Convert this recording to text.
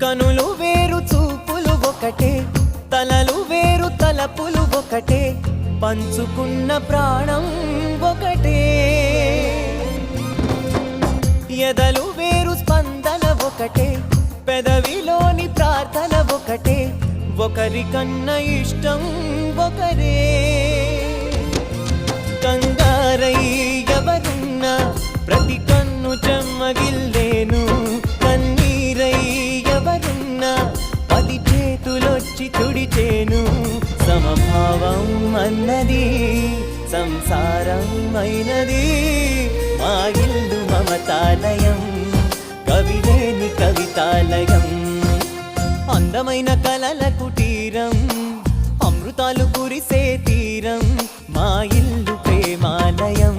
కనులు వేరు చూపులు ఒకటే, తలలు వేరు తలపులు ఒకటే, పంచుకున్న ప్రాణం ఒకటే. ఎదలు వేరు స్పందన ఒకటే, పెదవిలోని ప్రార్థన ఒకటే, ఒకరికన్నా ఇష్టం ఒకరే. కంగారై ఎవరున్నా ప్రతి కన్ను చెమ్మగిల్లేను, కన్నీరై ఎవరున్నా 10 చేతులొచ్చి తుడిచేను. సమభావం అన్నది సంసారం అయినది, మా ఇల్లు మమతాలయం, కవిలేని కవితాలయం. అందమైన కలల కుటీరం, అమృతాలు కురిసే తీరం, మా ఇల్లు ప్రేమాలయం.